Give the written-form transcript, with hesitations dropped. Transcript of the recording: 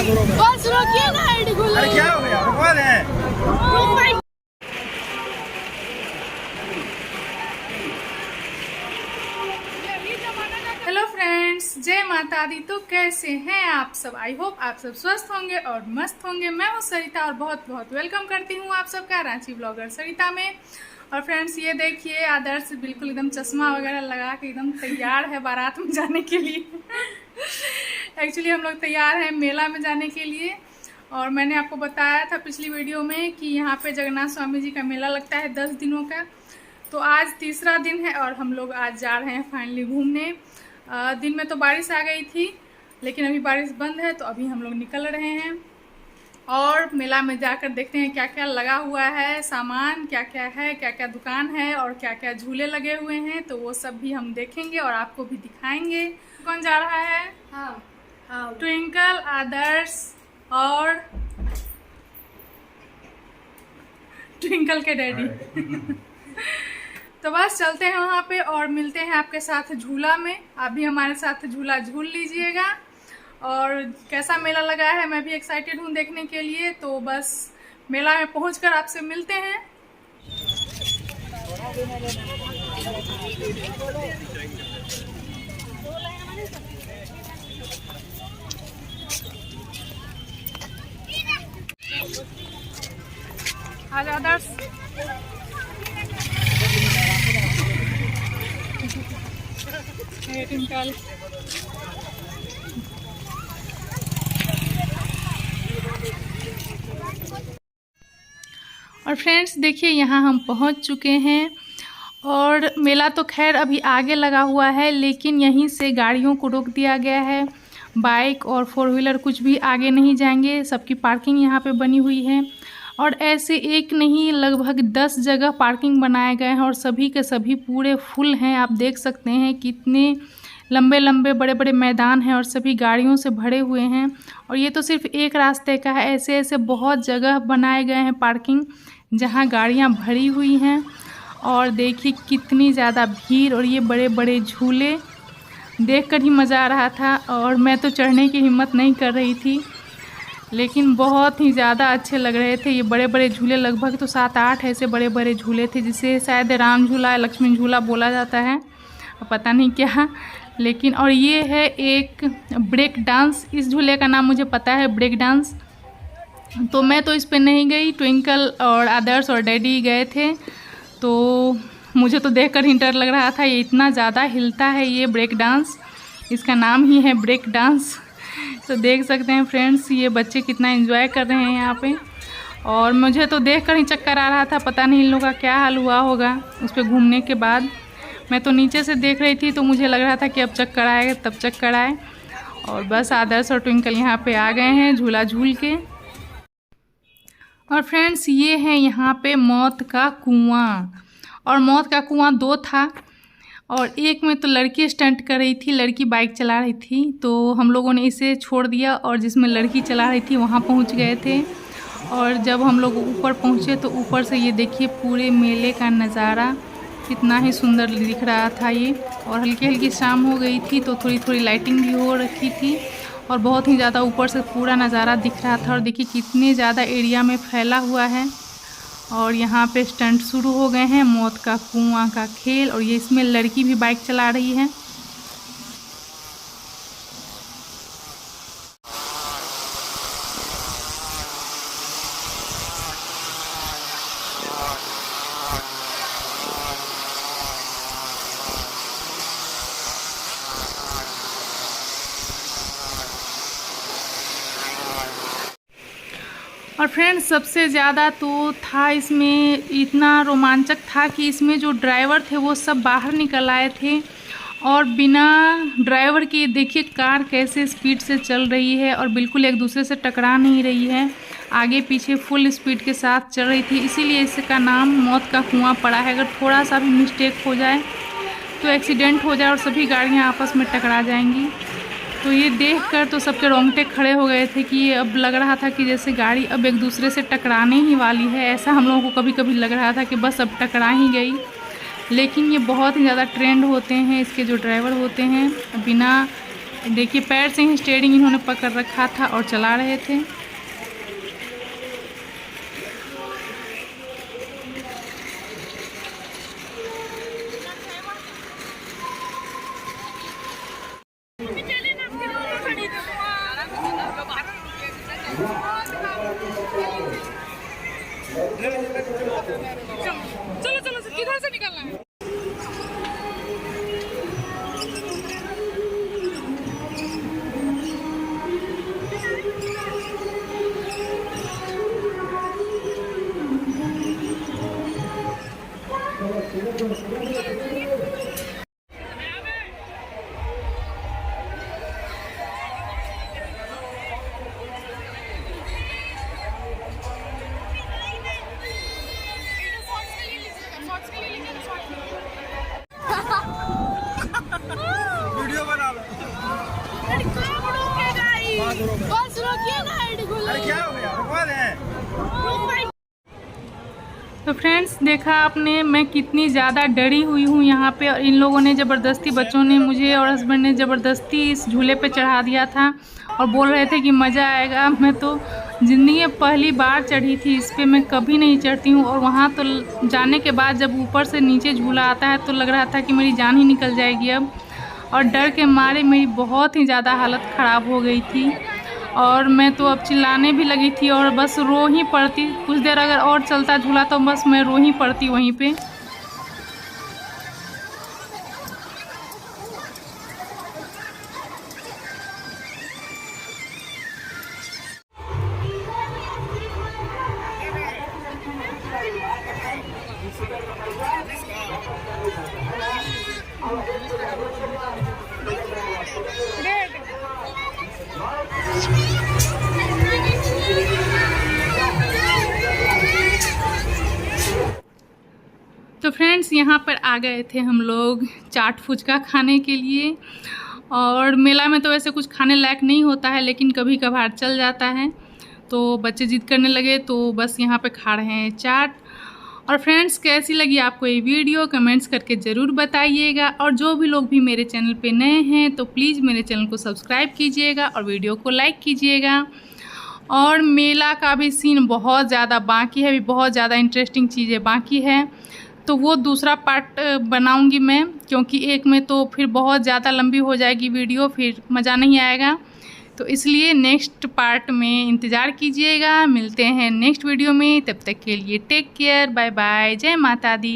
बस रोकिए ना, आईडी खोलो। अरे क्या हो गया, रुकवा दें। हेलो फ्रेंड्स, जय माता दी। तो कैसे हैं आप सब? आई होप आप सब स्वस्थ होंगे और मस्त होंगे। मैं हूँ सरिता और बहुत बहुत वेलकम करती हूँ आप सबका रांची ब्लॉगर सरिता में। और फ्रेंड्स ये देखिए, आदर्श बिल्कुल एकदम चश्मा वगैरह लगा के एकदम तैयार है बारात में जाने के लिए। एक्चुअली हम लोग तैयार हैं मेला में जाने के लिए। और मैंने आपको बताया था पिछली वीडियो में कि यहाँ पे जगन्नाथ स्वामी जी का मेला लगता है 10 दिनों का। तो आज तीसरा दिन है और हम लोग आज जा रहे हैं फाइनली घूमने। दिन में तो बारिश आ गई थी, लेकिन अभी बारिश बंद है, तो अभी हम लोग निकल रहे हैं और मेला में जाकर देखते हैं क्या क्या लगा हुआ है, सामान क्या क्या है, क्या क्या दुकान है और क्या क्या झूले लगे हुए हैं। तो वो सब भी हम देखेंगे और आपको भी दिखाएंगे। कौन जा रहा है? हाँ, ट्विंकल, आदर्श और ट्विंकल के डैडी। तो बस चलते हैं वहाँ पे और मिलते हैं आपके साथ झूला में। आप भी हमारे साथ झूला झूल लीजिएगा। और कैसा मेला लगा है, मैं भी एक्साइटेड हूँ देखने के लिए। तो बस मेला में पहुँचकर आपसे मिलते हैं। आज आदर्श ट्विंकल और फ्रेंड्स देखिए, यहाँ हम पहुँच चुके हैं। और मेला तो खैर अभी आगे लगा हुआ है, लेकिन यहीं से गाड़ियों को रोक दिया गया है। बाइक और 4 व्हीलर कुछ भी आगे नहीं जाएंगे, सबकी पार्किंग यहाँ पे बनी हुई है। और ऐसे एक नहीं, लगभग 10 जगह पार्किंग बनाए गए हैं और सभी के सभी पूरे फुल हैं। आप देख सकते हैं कितने लंबे लंबे बड़े बड़े मैदान हैं और सभी गाड़ियों से भरे हुए हैं। और ये तो सिर्फ एक रास्ते का है, ऐसे ऐसे बहुत जगह बनाए गए हैं पार्किंग, जहां गाड़ियां भरी हुई हैं। और देखिए कितनी ज़्यादा भीड़। और ये बड़े बड़े झूले देखकर ही मज़ा आ रहा था। और मैं तो चढ़ने की हिम्मत नहीं कर रही थी, लेकिन बहुत ही ज़्यादा अच्छे लग रहे थे ये बड़े बड़े झूले। लगभग तो 7-8 ऐसे बड़े बड़े झूले थे, जिसे शायद राम झूला, लक्ष्मण झूला बोला जाता है, पता नहीं क्या। लेकिन और ये है एक ब्रेक डांस, इस झूले का नाम मुझे पता है, ब्रेक डांस। तो मैं तो इस पे नहीं गई, ट्विंकल और आदर्श और डैडी गए थे। तो मुझे तो देखकर ही डर लग रहा था, ये इतना ज़्यादा हिलता है ये ब्रेक डांस, इसका नाम ही है ब्रेक डांस। तो देख सकते हैं फ्रेंड्स, ये बच्चे कितना एंजॉय कर रहे हैं यहाँ पे। और मुझे तो देखकर ही चक्कर आ रहा था, पता नहीं इन लोगों का क्या हाल हुआ होगा उस पर घूमने के बाद। मैं तो नीचे से देख रही थी, तो मुझे लग रहा था कि अब चक्कर आएगा, तब चक्कर आए। और बस आदर्श और ट्विंकल यहाँ पे आ गए हैं झूला झूल के। और फ्रेंड्स ये है यहाँ पे मौत का कुआं। और मौत का कुआं 2 था, और एक में तो लड़की स्टंट कर रही थी, लड़की बाइक चला रही थी। तो हम लोगों ने इसे छोड़ दिया और जिसमें लड़की चला रही थी वहाँ पहुँच गए थे। और जब हम लोग ऊपर पहुँचे तो ऊपर से ये देखिए पूरे मेले का नज़ारा कितना ही सुंदर दिख रहा था ये। और हल्की हल्की शाम हो गई थी, तो थोड़ी थोड़ी लाइटिंग भी हो रखी थी और बहुत ही ज़्यादा ऊपर से पूरा नज़ारा दिख रहा था। और देखिए कितने ज़्यादा एरिया में फैला हुआ है। और यहाँ पे स्टंट शुरू हो गए हैं, मौत का कुआं का खेल। और ये इसमें लड़की भी बाइक चला रही है। और फ्रेंड्स सबसे ज़्यादा तो था इसमें, इतना रोमांचक था कि इसमें जो ड्राइवर थे वो सब बाहर निकल आए थे। और बिना ड्राइवर के देखिए कार कैसे स्पीड से चल रही है और बिल्कुल एक दूसरे से टकरा नहीं रही है, आगे पीछे फुल स्पीड के साथ चल रही थी। इसीलिए इसका नाम मौत का कुआं पड़ा है। अगर थोड़ा सा भी मिस्टेक हो जाए तो एक्सीडेंट हो जाए और सभी गाड़ियाँ आपस में टकरा जाएंगी। तो ये देखकर तो सबके रोंगटे खड़े हो गए थे कि अब लग रहा था कि जैसे गाड़ी अब एक दूसरे से टकराने ही वाली है। ऐसा हम लोगों को कभी कभी लग रहा था कि बस अब टकरा ही गई। लेकिन ये बहुत ही ज़्यादा ट्रेंड होते हैं, इसके जो ड्राइवर होते हैं बिना देखिए पैर से ही स्टीयरिंग इन्होंने पकड़ रखा था और चला रहे थे। चलो चलो किधर से निकलना है? वीडियो बना लो। बस रोकिए ना आईडी खोलो। अरे क्या हो गया, रुकवा दें। तो फ्रेंड्स देखा आपने मैं कितनी ज़्यादा डरी हुई हूँ यहाँ पे, और इन लोगों ने ज़बरदस्ती, बच्चों ने मुझे और हस्बैंड ने ज़बरदस्ती इस झूले पे चढ़ा दिया था और बोल रहे थे कि मज़ा आएगा। मैं तो ज़िंदगी में पहली बार चढ़ी थी इस पे, मैं कभी नहीं चढ़ती हूँ। और वहाँ तो जाने के बाद जब ऊपर से नीचे झूला आता है तो लग रहा था कि मेरी जान ही निकल जाएगी अब, और डर के मारे मेरी बहुत ही ज़्यादा हालत ख़राब हो गई थी और मैं तो अब चिल्लाने भी लगी थी और बस रो ही पड़ती। कुछ देर अगर और चलता झूला तो बस मैं रो ही पड़ती वहीं पे। तो फ्रेंड्स यहाँ पर आ गए थे हम लोग चाट फुचका खाने के लिए, और मेला में तो वैसे कुछ खाने लायक नहीं होता है लेकिन कभी कभार चल जाता है, तो बच्चे जिद करने लगे तो बस यहाँ पे खा रहे हैं चाट। और फ्रेंड्स कैसी लगी आपको ये वीडियो कमेंट्स करके ज़रूर बताइएगा, और जो भी लोग भी मेरे चैनल पे नए हैं तो प्लीज़ मेरे चैनल को सब्सक्राइब कीजिएगा और वीडियो को लाइक कीजिएगा। और मेला का भी सीन बहुत ज़्यादा बाकी है, भी बहुत ज़्यादा इंटरेस्टिंग चीज़ें बाकी है, तो वो दूसरा पार्ट बनाऊंगी मैं, क्योंकि एक में तो फिर बहुत ज़्यादा लंबी हो जाएगी वीडियो, फिर मज़ा नहीं आएगा। तो इसलिए नेक्स्ट पार्ट में इंतज़ार कीजिएगा। मिलते हैं नेक्स्ट वीडियो में, तब तक के लिए टेक केयर, बाय बाय, जय माता दी।